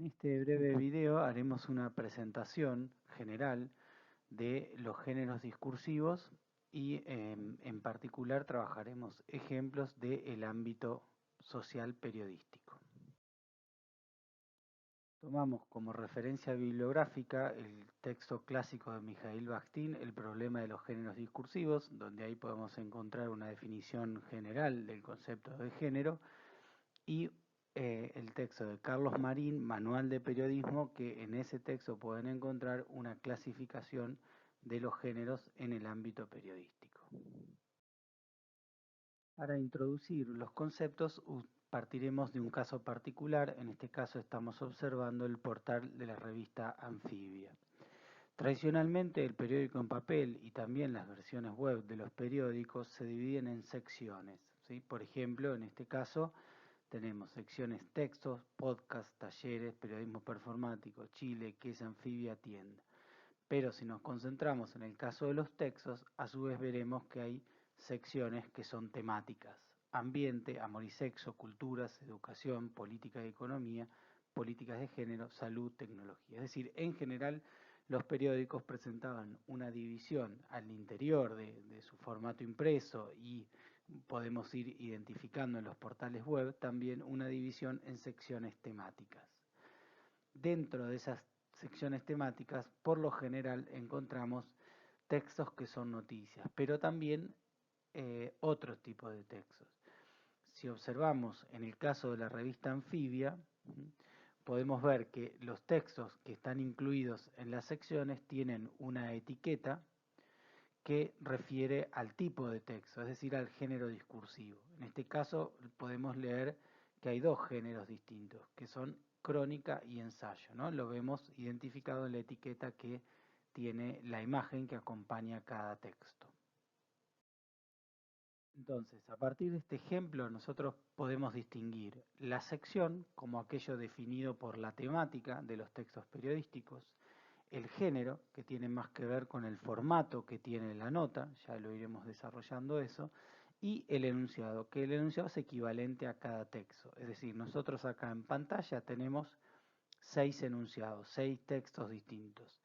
En este breve video haremos una presentación general de los géneros discursivos y en particular trabajaremos ejemplos del ámbito social periodístico. Tomamos como referencia bibliográfica el texto clásico de Mikhail Bakhtin, El problema de los géneros discursivos, donde ahí podemos encontrar una definición general del concepto de género, y el texto de Carlos Marín, Manual de Periodismo, que en ese texto pueden encontrar una clasificación de los géneros en el ámbito periodístico. Para introducir los conceptos partiremos de un caso particular. En este caso estamos observando el portal de la revista Anfibia. Tradicionalmente el periódico en papel y también las versiones web de los periódicos se dividen en secciones, ¿sí? Por ejemplo, en este caso tenemos secciones textos, podcast, talleres, periodismo performático, Chile, qué es Anfibia, tienda. Pero si nos concentramos en el caso de los textos, a su vez veremos que hay secciones que son temáticas: ambiente, amor y sexo, culturas, educación, política y economía, políticas de género, salud, tecnología. Es decir, en general los periódicos presentaban una división al interior de su formato impreso, y podemos ir identificando en los portales web también una división en secciones temáticas. Dentro de esas secciones temáticas, por lo general encontramos textos que son noticias, pero también otros tipos de textos. Si observamos en el caso de la revista Anfibia, podemos ver que los textos que están incluidos en las secciones tienen una etiqueta que refiere al tipo de texto, es decir, al género discursivo. En este caso podemos leer que hay dos géneros distintos, que son crónica y ensayo, ¿no? Lo vemos identificado en la etiqueta que tiene la imagen que acompaña cada texto. Entonces, a partir de este ejemplo, nosotros podemos distinguir la sección como aquello definido por la temática de los textos periodísticos, el género, que tiene más que ver con el formato que tiene la nota, ya lo iremos desarrollando eso, y el enunciado, que el enunciado es equivalente a cada texto. Es decir, nosotros acá en pantalla tenemos 6 enunciados, 6 textos distintos.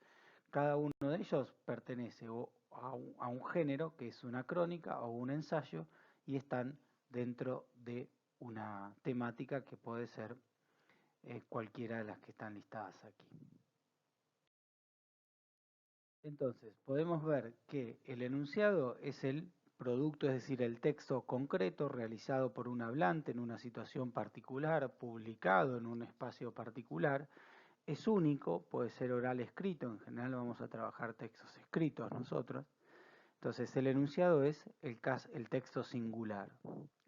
Cada uno de ellos pertenece a un género, que es una crónica o un ensayo, y están dentro de una temática que puede ser cualquiera de las que están listadas aquí. Entonces, podemos ver que el enunciado es el producto, es decir, el texto concreto realizado por un hablante en una situación particular, publicado en un espacio particular. Es único, puede ser oral escrito, en general vamos a trabajar textos escritos nosotros. Entonces, el enunciado es el texto singular.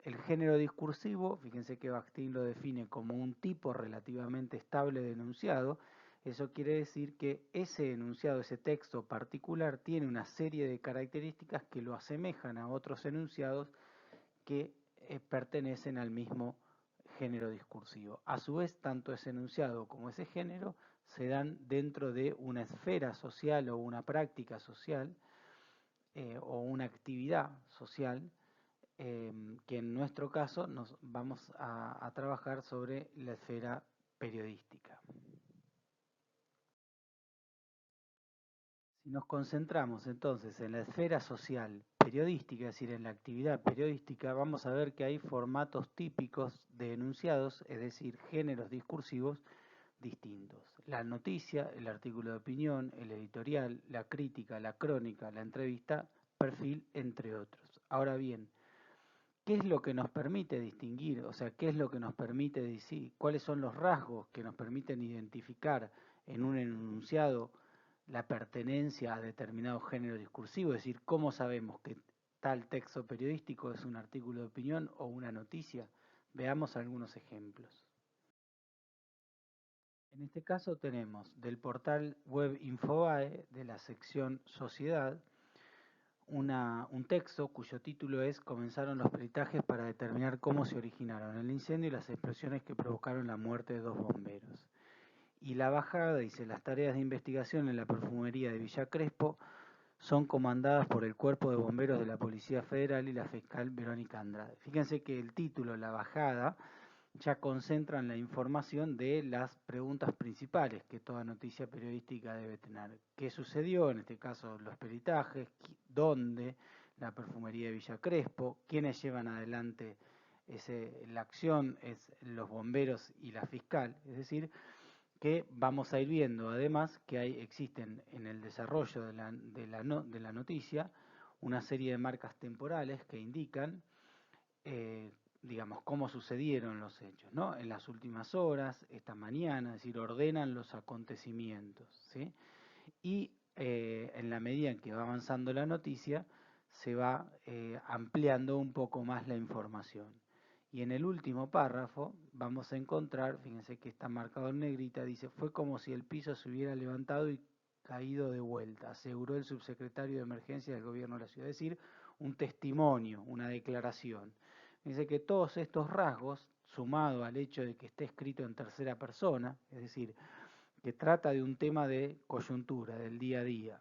El género discursivo, fíjense que Bakhtin lo define como un tipo relativamente estable de enunciado. Eso quiere decir que ese enunciado, ese texto particular, tiene una serie de características que lo asemejan a otros enunciados que pertenecen al mismo género discursivo. A su vez, tanto ese enunciado como ese género se dan dentro de una esfera social o una práctica social o una actividad social, que en nuestro caso nos vamos a trabajar sobre la esfera periodística. Si nos concentramos entonces en la esfera social periodística, es decir, en la actividad periodística, vamos a ver que hay formatos típicos de enunciados, es decir, géneros discursivos distintos. La noticia, el artículo de opinión, el editorial, la crítica, la crónica, la entrevista, perfil, entre otros. Ahora bien, ¿qué es lo que nos permite distinguir? O sea, ¿qué es lo que nos permite decir? ¿Cuáles son los rasgos que nos permiten identificar en un enunciado la pertenencia a determinado género discursivo? Es decir, ¿cómo sabemos que tal texto periodístico es un artículo de opinión o una noticia? Veamos algunos ejemplos. En este caso tenemos del portal web Infobae, de la sección Sociedad, un texto cuyo título es "Comenzaron los peritajes para determinar cómo se originaron el incendio y las explosiones que provocaron la muerte de 2 bomberos". Y la bajada dice: "Las tareas de investigación en la perfumería de Villa Crespo son comandadas por el Cuerpo de Bomberos de la Policía Federal y la fiscal Verónica Andrade". Fíjense que el título, La bajada, ya concentran la información de las preguntas principales que toda noticia periodística debe tener. ¿Qué sucedió? En este caso, los peritajes, dónde, la perfumería de Villa Crespo, quiénes llevan adelante la acción, es los bomberos y la fiscal. Es decir, que vamos a ir viendo además que existen en el desarrollo de la noticia una serie de marcas temporales que indican eh, digamos, cómo sucedieron los hechos, ¿no? En las últimas horas, esta mañana, es decir, ordenan los acontecimientos, ¿sí? Y en la medida en que va avanzando la noticia, se va ampliando un poco más la información. Y en el último párrafo vamos a encontrar, fíjense que está marcado en negrita, dice, fue como si el piso se hubiera levantado y caído de vuelta, aseguró el subsecretario de Emergencia del Gobierno de la Ciudad. Es decir, un testimonio, una declaración. Dice que todos estos rasgos, sumado al hecho de que esté escrito en tercera persona, es decir, que trata de un tema de coyuntura, del día a día,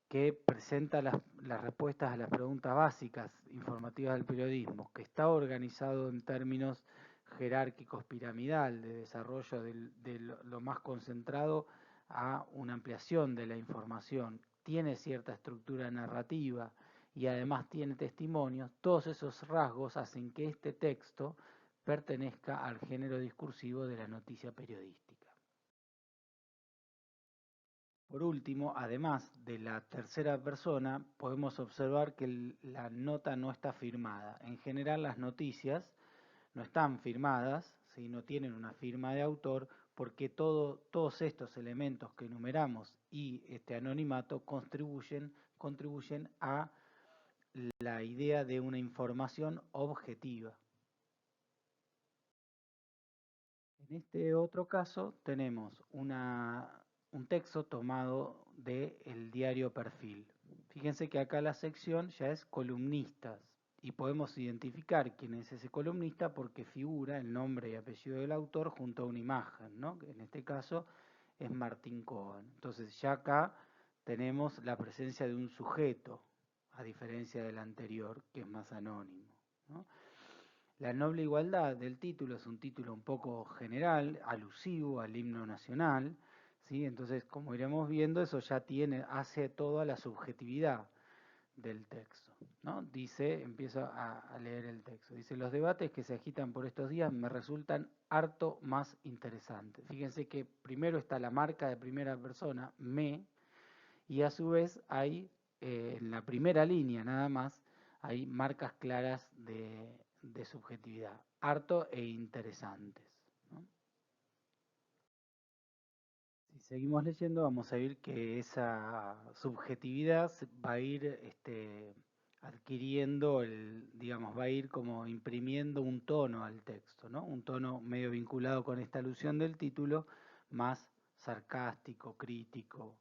que presenta las respuestas a las preguntas básicas informativas del periodismo, que está organizado en términos jerárquicos piramidal, de desarrollo de lo más concentrado a una ampliación de la información, tiene cierta estructura narrativa y además tiene testimonios. Todos esos rasgos hacen que este texto pertenezca al género discursivo de la noticia periodística. Por último, además de la tercera persona, podemos observar que la nota no está firmada. En general las noticias no están firmadas, ¿sí? No tienen una firma de autor, porque todos estos elementos que enumeramos y este anonimato contribuyen a la idea de una información objetiva. En este otro caso tenemos un texto tomado del diario Perfil. Fíjense que acá la sección ya es columnistas y podemos identificar quién es ese columnista porque figura el nombre y apellido del autor junto a una imagen, ¿no? Que en este caso es Martín Cohen. Entonces ya acá tenemos la presencia de un sujeto, a diferencia del anterior, que es más anónimo, ¿no? La noble igualdad del título es un título un poco general, alusivo al himno nacional, ¿sí? Entonces, como iremos viendo, eso ya hace toda la subjetividad del texto, ¿no? Dice, empiezo a leer el texto, dice, los debates que se agitan por estos días me resultan harto más interesantes. Fíjense que primero está la marca de primera persona, me, y a su vez hay, en la primera línea nada más, hay marcas claras de subjetividad, harto e interesantes, ¿no? Si seguimos leyendo vamos a ver que esa subjetividad va a ir adquiriendo, digamos, va a ir como imprimiendo un tono al texto, ¿no? Un tono medio vinculado con esta alusión del título, más sarcástico, crítico.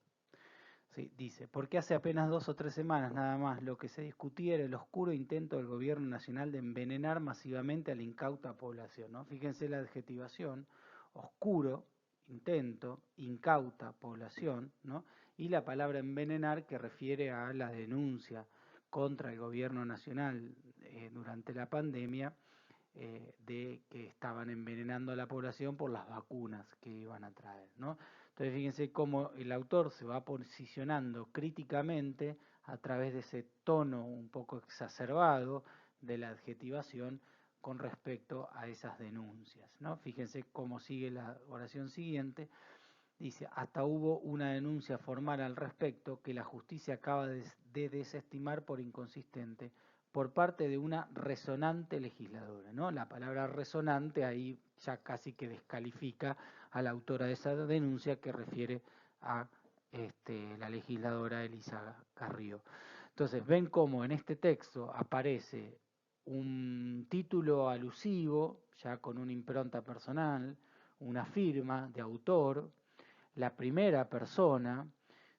Sí, dice, porque hace apenas 2 o 3 semanas nada más lo que se discutía era el oscuro intento del gobierno nacional de envenenar masivamente a la incauta población, ¿no? Fíjense la adjetivación, oscuro, intento, incauta población, ¿no? Y la palabra envenenar que refiere a la denuncia contra el gobierno nacional durante la pandemia de que estaban envenenando a la población por las vacunas que iban a traer, ¿no? Entonces fíjense cómo el autor se va posicionando críticamente a través de ese tono un poco exacerbado de la adjetivación con respecto a esas denuncias, ¿no? Fíjense cómo sigue la oración siguiente. Dice, hasta hubo una denuncia formal al respecto que la justicia acaba de desestimar por inconsistente por parte de una resonante legisladora, ¿no? La palabra resonante ahí ya casi que descalifica a la autora de esa denuncia que refiere a la legisladora Elisa Carrió. Entonces, ven cómo en este texto aparece un título alusivo, ya con una impronta personal, una firma de autor, la primera persona,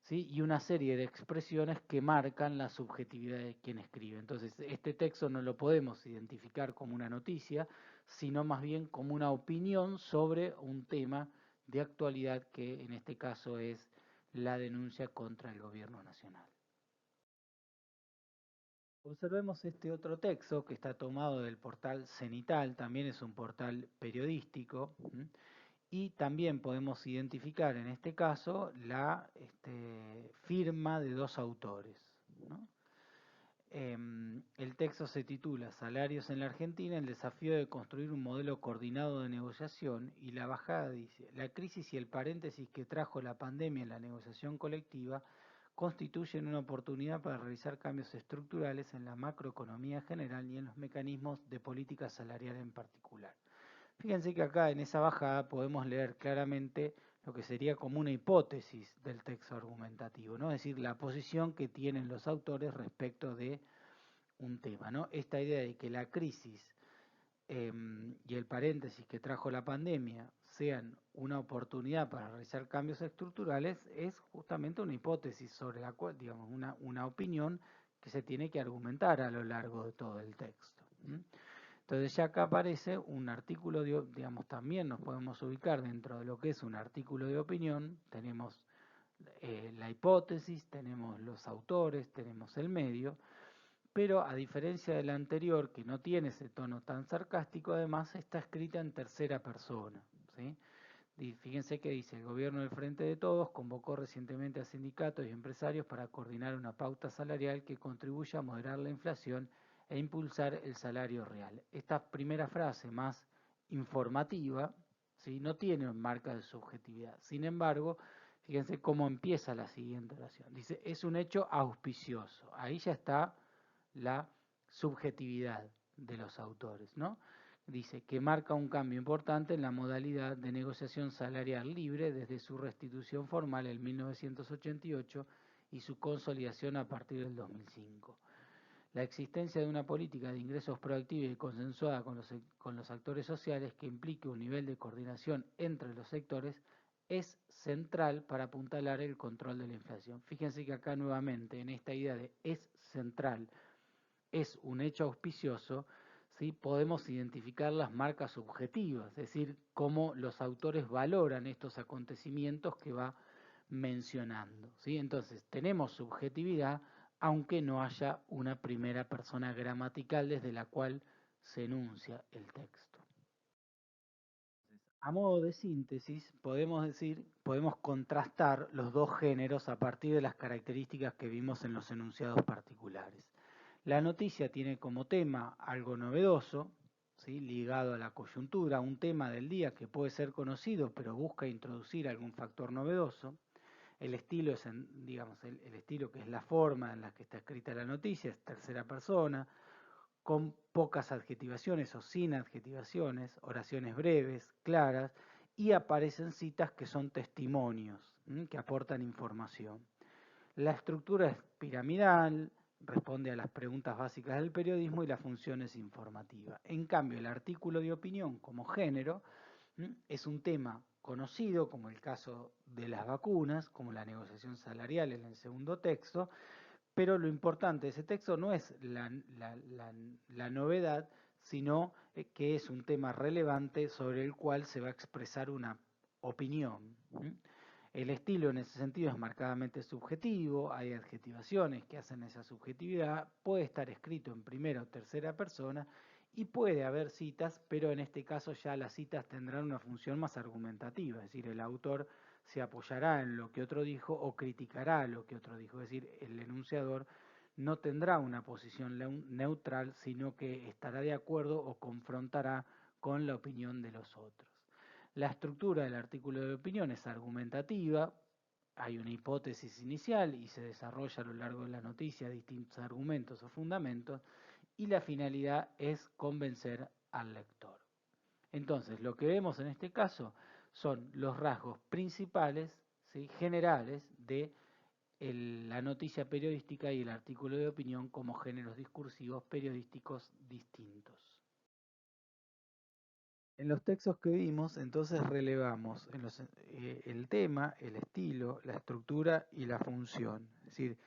¿sí? Y una serie de expresiones que marcan la subjetividad de quien escribe. Entonces, este texto no lo podemos identificar como una noticia, sino más bien como una opinión sobre un tema de actualidad que en este caso es la denuncia contra el gobierno nacional. Observemos este otro texto que está tomado del portal Cenital, también es un portal periodístico, y también podemos identificar en este caso la firma de dos autores, ¿no? El texto se titula Salarios en la Argentina, el desafío de construir un modelo coordinado de negociación, y la bajada dice, la crisis y el paréntesis que trajo la pandemia en la negociación colectiva constituyen una oportunidad para realizar cambios estructurales en la macroeconomía general y en los mecanismos de política salarial en particular. Fíjense que acá en esa bajada podemos leer claramente lo que sería como una hipótesis del texto argumentativo, ¿no? Es decir, la posición que tienen los autores respecto de un tema, ¿no? Esta idea de que la crisis y el paréntesis que trajo la pandemia sean una oportunidad para realizar cambios estructurales es justamente una hipótesis sobre la cual, digamos, una opinión que se tiene que argumentar a lo largo de todo el texto. Entonces ya acá aparece un artículo, digamos, también nos podemos ubicar dentro de lo que es un artículo de opinión, tenemos la hipótesis, tenemos los autores, tenemos el medio, pero a diferencia de la anterior, que no tiene ese tono tan sarcástico, además está escrita en tercera persona, ¿sí? Y fíjense que dice, el gobierno del Frente de Todos convocó recientemente a sindicatos y empresarios para coordinar una pauta salarial que contribuya a moderar la inflación e impulsar el salario real. Esta primera frase más informativa, ¿sí?, no tiene marca de subjetividad. Sin embargo, fíjense cómo empieza la siguiente oración. Dice, es un hecho auspicioso. Ahí ya está la subjetividad de los autores, ¿no? Dice que marca un cambio importante en la modalidad de negociación salarial libre desde su restitución formal en 1988 y su consolidación a partir del 2005. La existencia de una política de ingresos proactiva y consensuada con los actores sociales que implique un nivel de coordinación entre los sectores es central para apuntalar el control de la inflación. Fíjense que acá nuevamente en esta idea de es central, es un hecho auspicioso, ¿sí?, podemos identificar las marcas subjetivas, es decir, cómo los autores valoran estos acontecimientos que va mencionando, ¿sí? Entonces, tenemos subjetividad, aunque no haya una primera persona gramatical desde la cual se enuncia el texto. A modo de síntesis, podemos contrastar los dos géneros a partir de las características que vimos en los enunciados particulares. La noticia tiene como tema algo novedoso, ¿sí?, ligado a la coyuntura, un tema del día que puede ser conocido, pero busca introducir algún factor novedoso. El estilo es, digamos, el estilo que es la forma en la que está escrita la noticia, es tercera persona, con pocas adjetivaciones o sin adjetivaciones, oraciones breves, claras, y aparecen citas que son testimonios, que aportan información. La estructura es piramidal, responde a las preguntas básicas del periodismo y la función es informativa. En cambio, el artículo de opinión como género es un tema conocido, como el caso de las vacunas, como la negociación salarial en el segundo texto, pero lo importante de ese texto no es la novedad, sino que es un tema relevante sobre el cual se va a expresar una opinión. El estilo en ese sentido es marcadamente subjetivo, hay adjetivaciones que hacen esa subjetividad, puede estar escrito en primera o tercera persona y puede haber citas, pero en este caso ya las citas tendrán una función más argumentativa, es decir, el autor se apoyará en lo que otro dijo o criticará lo que otro dijo, es decir, el enunciador no tendrá una posición neutral, sino que estará de acuerdo o confrontará con la opinión de los otros. La estructura del artículo de opinión es argumentativa, hay una hipótesis inicial y se desarrolla a lo largo de la noticia distintos argumentos o fundamentos, y la finalidad es convencer al lector. Entonces, lo que vemos en este caso son los rasgos principales, ¿sí?, generales de la noticia periodística y el artículo de opinión como géneros discursivos periodísticos distintos. En los textos que vimos, entonces relevamos el tema, el estilo, la estructura y la función. Es decir,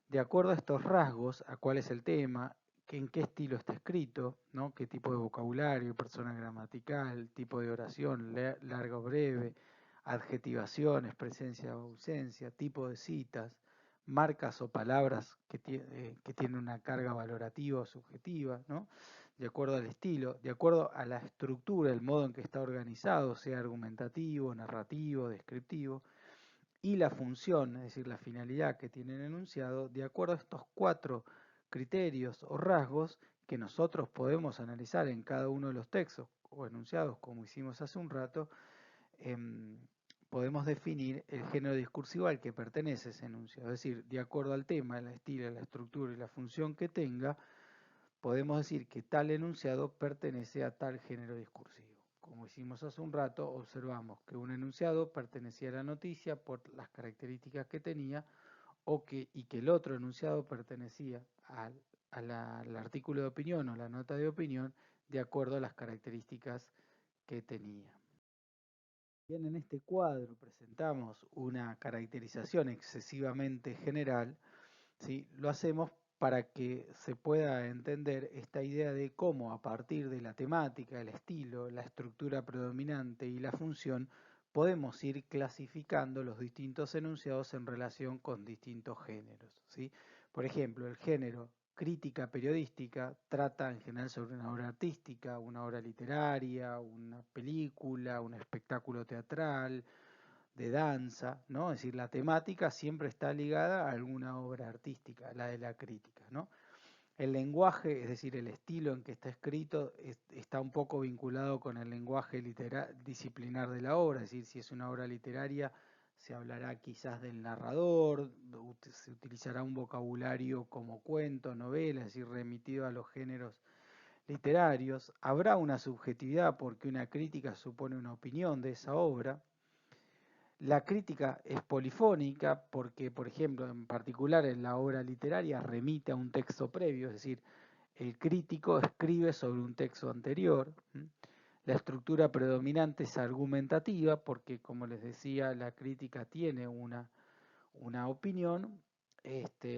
de acuerdo a estos rasgos, a cuál es el tema, en qué estilo está escrito, ¿no?, qué tipo de vocabulario, persona gramatical, tipo de oración, larga o breve, adjetivaciones, presencia o ausencia, tipo de citas, marcas o palabras que tienen una carga valorativa o subjetiva, ¿no? De acuerdo al estilo, de acuerdo a la estructura, el modo en que está organizado, sea argumentativo, narrativo, descriptivo, y la función, es decir, la finalidad que tiene el enunciado, de acuerdo a estos 4 criterios o rasgos que nosotros podemos analizar en cada uno de los textos o enunciados, como hicimos hace un rato, podemos definir el género discursivo al que pertenece ese enunciado. Es decir, de acuerdo al tema, el estilo, la estructura y la función que tenga, podemos decir que tal enunciado pertenece a tal género discursivo. Como hicimos hace un rato, observamos que un enunciado pertenecía a la noticia por las características que tenía y que el otro enunciado pertenecía al artículo de opinión o la nota de opinión de acuerdo a las características que tenía. Bien, en este cuadro presentamos una caracterización excesivamente general, ¿sí? Lo hacemos para que se pueda entender esta idea de cómo a partir de la temática, el estilo, la estructura predominante y la función, podemos ir clasificando los distintos enunciados en relación con distintos géneros, ¿sí? Por ejemplo, el género crítica periodística trata en general sobre una obra artística, una obra literaria, una película, un espectáculo teatral, de danza, ¿no? Es decir, la temática siempre está ligada a alguna obra artística, la de la crítica, ¿no? El lenguaje, es decir, el estilo en que está escrito, está un poco vinculado con el lenguaje disciplinar de la obra, es decir, si es una obra literaria, se hablará quizás del narrador, se utilizará un vocabulario como cuento, novela, es decir, remitido a los géneros literarios. Habrá una subjetividad porque una crítica supone una opinión de esa obra. La crítica es polifónica porque, por ejemplo, en particular en la obra literaria remite a un texto previo, es decir, el crítico escribe sobre un texto anterior. La estructura predominante es argumentativa porque, como les decía, la crítica tiene una opinión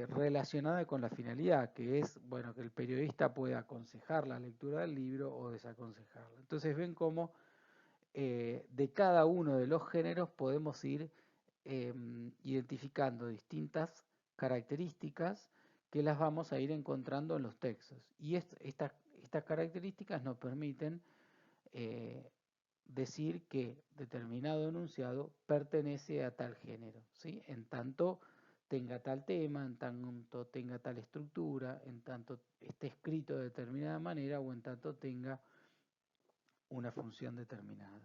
relacionada con la finalidad, que es, bueno, que el periodista pueda aconsejar la lectura del libro o desaconsejarla. Entonces ven cómo de cada uno de los géneros podemos ir identificando distintas características que las vamos a ir encontrando en los textos. Y estas características nos permiten eh, decir que determinado enunciado pertenece a tal género, ¿sí? En tanto tenga tal tema, en tanto tenga tal estructura, en tanto esté escrito de determinada manera o en tanto tenga una función determinada.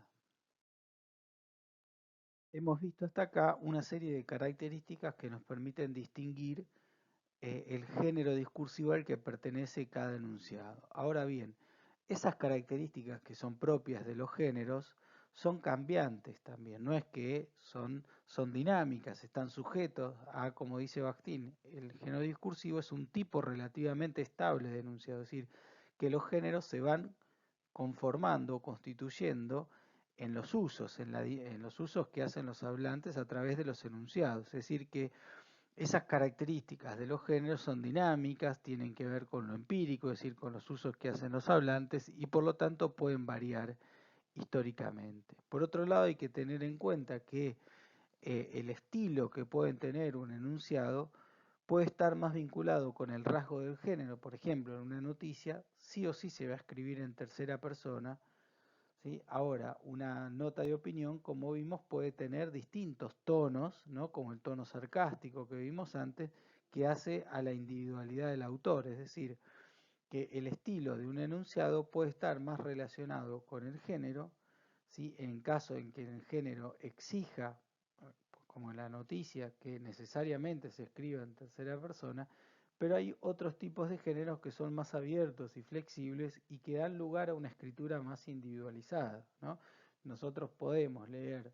Hemos visto hasta acá una serie de características que nos permiten distinguir el género discursivo al que pertenece cada enunciado. Ahora bien, esas características que son propias de los géneros son cambiantes también, no es que son dinámicas, están sujetos a, como dice Bakhtin, el género discursivo es un tipo relativamente estable de enunciado, es decir, que los géneros se van conformando, constituyendo en los usos, en los usos que hacen los hablantes a través de los enunciados. Es decir, que esas características de los géneros son dinámicas, tienen que ver con lo empírico, es decir, con los usos que hacen los hablantes y por lo tanto pueden variar históricamente. Por otro lado, hay que tener en cuenta que el estilo que pueden tener un enunciado puede estar más vinculado con el rasgo del género. Por ejemplo, en una noticia sí o sí se va a escribir en tercera persona, ¿sí? Ahora, una nota de opinión, como vimos, puede tener distintos tonos, ¿no? Como el tono sarcástico que vimos antes, que hace a la individualidad del autor, es decir, que el estilo de un enunciado puede estar más relacionado con el género, ¿sí? En caso en que el género exija, como en la noticia, que necesariamente se escriba en tercera persona, pero hay otros tipos de géneros que son más abiertos y flexibles y que dan lugar a una escritura más individualizada, ¿no? Nosotros podemos leer,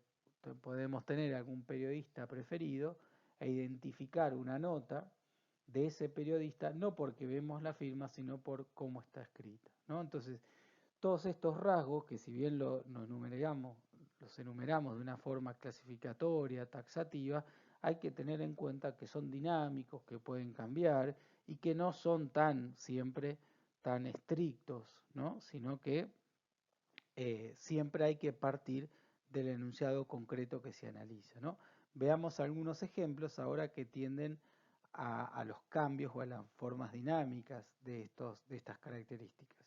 podemos tener algún periodista preferido e identificar una nota de ese periodista no porque vemos la firma, sino por cómo está escrita, ¿no? Entonces, todos estos rasgos, que si bien los enumeramos de una forma clasificatoria, taxativa, hay que tener en cuenta que son dinámicos, que pueden cambiar y que no son siempre tan estrictos, ¿no? Sino que siempre hay que partir del enunciado concreto que se analiza, ¿no? Veamos algunos ejemplos ahora que tienden a los cambios o a las formas dinámicas de estas características.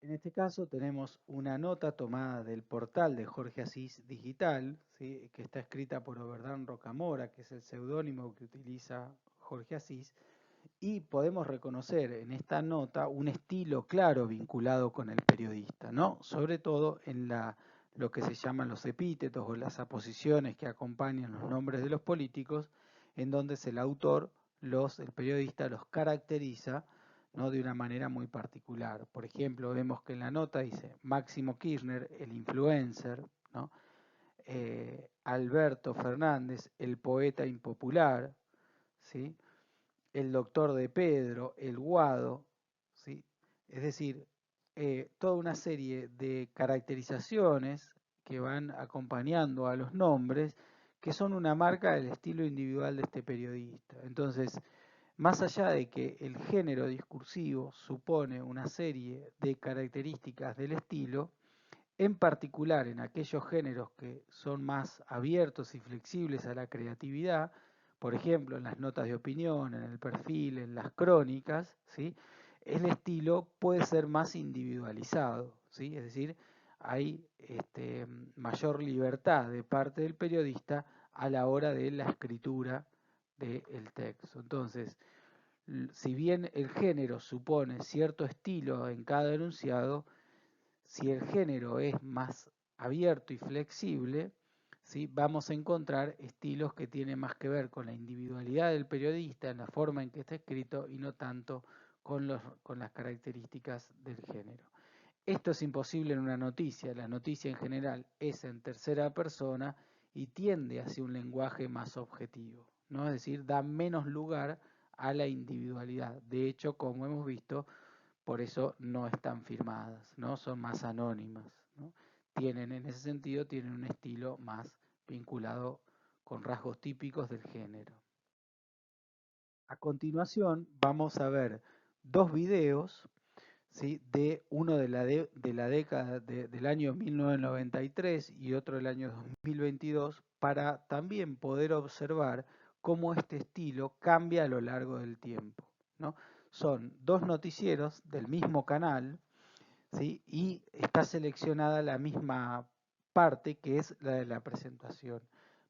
En este caso tenemos una nota tomada del portal de Jorge Asís Digital, ¿sí?, que está escrita por Oberdán Rocamora, que es el seudónimo que utiliza Jorge Asís, y podemos reconocer en esta nota un estilo claro vinculado con el periodista, ¿no? Sobre todo en lo que se llaman los epítetos o las aposiciones que acompañan los nombres de los políticos, en donde el autor, el periodista, los caracteriza, ¿no?, de una manera muy particular. Por ejemplo, vemos que en la nota dice Máximo Kirchner, el influencer, ¿no? Alberto Fernández, el poeta impopular, ¿sí?, el doctor de Pedro, el Guado, ¿sí? Es decir, toda una serie de caracterizaciones que van acompañando a los nombres que son una marca del estilo individual de este periodista. Entonces, más allá de que el género discursivo supone una serie de características del estilo, en particular en aquellos géneros que son más abiertos y flexibles a la creatividad, por ejemplo, en las notas de opinión, en el perfil, en las crónicas, ¿sí?, el estilo puede ser más individualizado, ¿sí? Es decir, hay mayor libertad de parte del periodista a la hora de la escritura del texto. Entonces, si bien el género supone cierto estilo en cada enunciado, si el género es más abierto y flexible, ¿sí?, vamos a encontrar estilos que tienen más que ver con la individualidad del periodista, en la forma en que está escrito, y no tanto con las características del género. Esto es imposible en una noticia. La noticia en general es en tercera persona y tiende hacia un lenguaje más objetivo, ¿no? Es decir, da menos lugar a la individualidad. De hecho, como hemos visto, por eso no están firmadas, ¿no? Son más anónimas, ¿no? En ese sentido, tienen un estilo más vinculado con rasgos típicos del género. A continuación, vamos a ver dos videos, ¿sí?, uno de la década del año 1993 y otro del año 2022, para también poder observar cómo este estilo cambia a lo largo del tiempo, ¿no? Son dos noticieros del mismo canal, ¿sí?, y está seleccionada la misma parte, que es la de la presentación.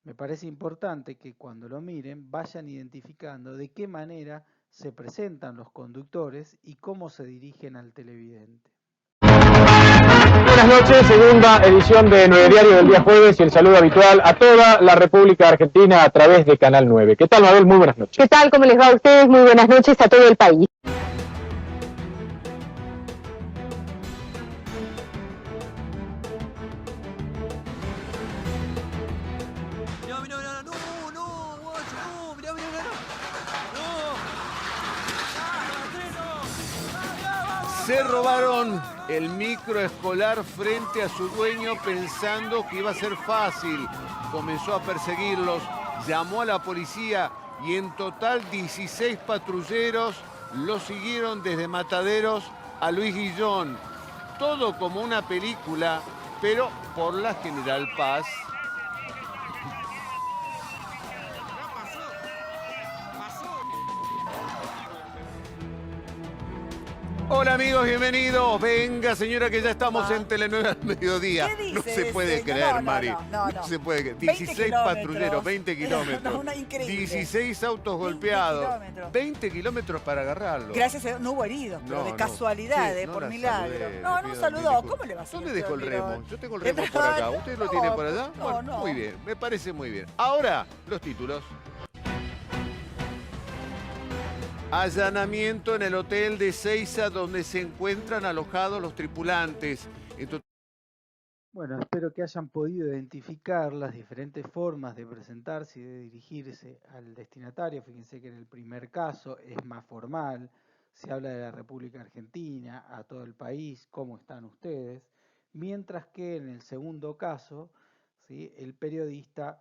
Me parece importante que cuando lo miren vayan identificando de qué manera se presentan los conductores y cómo se dirigen al televidente. Buenas noches, segunda edición de 9 Diario del día jueves, y el saludo habitual a toda la República Argentina a través de Canal 9. ¿Qué tal, Mabel? Muy buenas noches. ¿Qué tal? ¿Cómo les va a ustedes? Muy buenas noches a todo el país. Se robaron el microescolar frente a su dueño pensando que iba a ser fácil. Comenzó a perseguirlos, llamó a la policía y en total 16 patrulleros lo siguieron desde Mataderos a Luis Guillón. Todo como una película, pero por la General Paz. Hola amigos, bienvenidos. Venga señora, que ya estamos en Telenueve al mediodía. ¿Qué dice? No se puede creer, Mari. No. Se puede creer. 20 16 patrulleros, 20 kilómetros. Increíble. 16 autos 20 golpeados. kilómetros. 20 kilómetros para agarrarlo. Gracias a no hubo heridos, pero de casualidad, Sí, por la milagro. saludé, No le pido saludó. mil disculpas. ¿Cómo le va a ¿Dónde saludar, dejó el Mirón? remo? Yo tengo el remo por acá. ¿Usted lo tiene por allá? No, Bueno, no. muy bien, me parece muy bien. Ahora, los títulos. Allanamiento en el hotel de Ezeiza, donde se encuentran alojados los tripulantes. Bueno, espero que hayan podido identificar las diferentes formas de presentarse y de dirigirse al destinatario. Fíjense que en el primer caso es más formal, se habla de la República Argentina, a todo el país, cómo están ustedes, mientras que en el segundo caso, ¿sí?, el periodista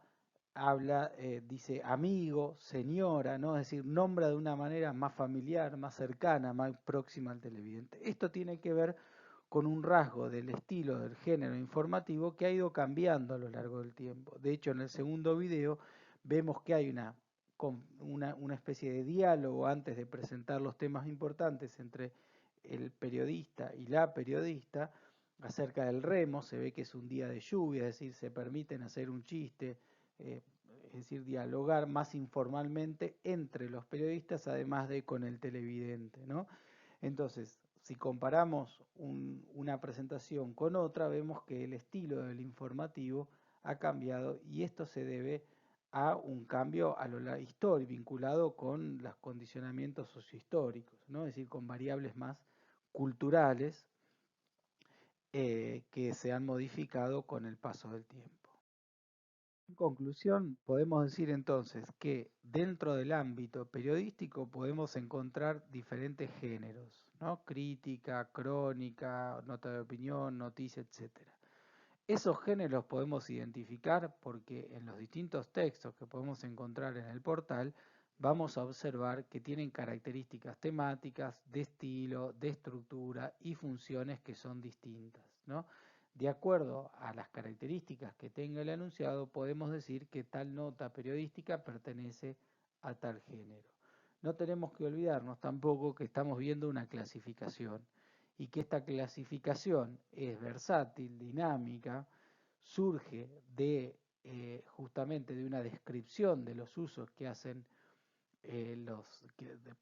habla, dice amigo, señora, ¿no? Es decir, nombra de una manera más familiar, más cercana, más próxima al televidente. Esto tiene que ver con un rasgo del estilo del género informativo que ha ido cambiando a lo largo del tiempo. De hecho, en el segundo video vemos que hay una una especie de diálogo antes de presentar los temas importantes entre el periodista y la periodista acerca del remo. Se ve que es un día de lluvia, es decir, se permiten hacer un chiste, es decir, dialogar más informalmente entre los periodistas, además de con el televidente, ¿no? Entonces, si comparamos una presentación con otra, vemos que el estilo del informativo ha cambiado, y esto se debe a un cambio a lo histórico, vinculado con los condicionamientos sociohistóricos, ¿no? Es decir, con variables más culturales que se han modificado con el paso del tiempo. En conclusión, podemos decir entonces que dentro del ámbito periodístico podemos encontrar diferentes géneros, ¿no? Crítica, crónica, nota de opinión, noticia, etc. Esos géneros podemos identificar porque en los distintos textos que podemos encontrar en el portal vamos a observar que tienen características temáticas, de estilo, de estructura y funciones que son distintas, ¿no? De acuerdo a las características que tenga el enunciado, podemos decir que tal nota periodística pertenece a tal género. No tenemos que olvidarnos tampoco que estamos viendo una clasificación y que esta clasificación es versátil, dinámica, surge de justamente de una descripción de los usos que hacen los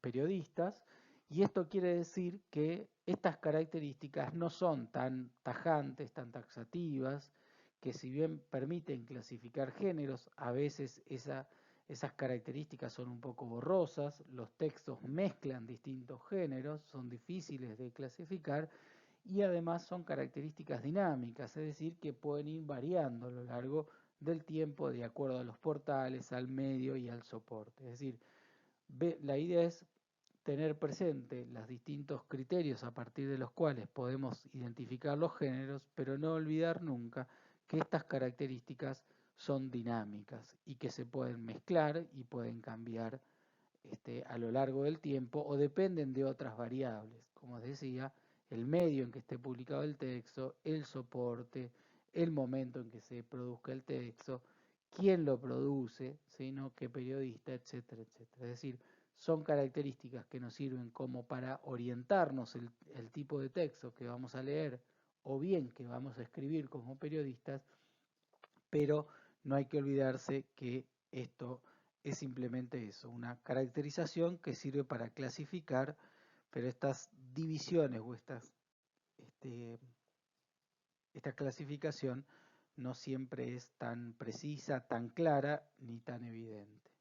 periodistas, y esto quiere decir que estas características no son tan tajantes, tan taxativas, que si bien permiten clasificar géneros, a veces esas características son un poco borrosas, los textos mezclan distintos géneros, son difíciles de clasificar, y además son características dinámicas, es decir, que pueden ir variando a lo largo del tiempo de acuerdo a los portales, al medio y al soporte. Es decir, la idea es tener presente los distintos criterios a partir de los cuales podemos identificar los géneros, pero no olvidar nunca que estas características son dinámicas y que se pueden mezclar y pueden cambiar a lo largo del tiempo, o dependen de otras variables, como decía, el medio en que esté publicado el texto, el soporte, el momento en que se produzca el texto, quién lo produce, ¿no? Qué periodista, etcétera, etcétera. Es decir, son características que nos sirven como para orientarnos el tipo de texto que vamos a leer o bien que vamos a escribir como periodistas, pero no hay que olvidarse que esto es simplemente eso, una caracterización que sirve para clasificar, pero estas divisiones o esta clasificación no siempre es tan precisa, tan clara ni tan evidente.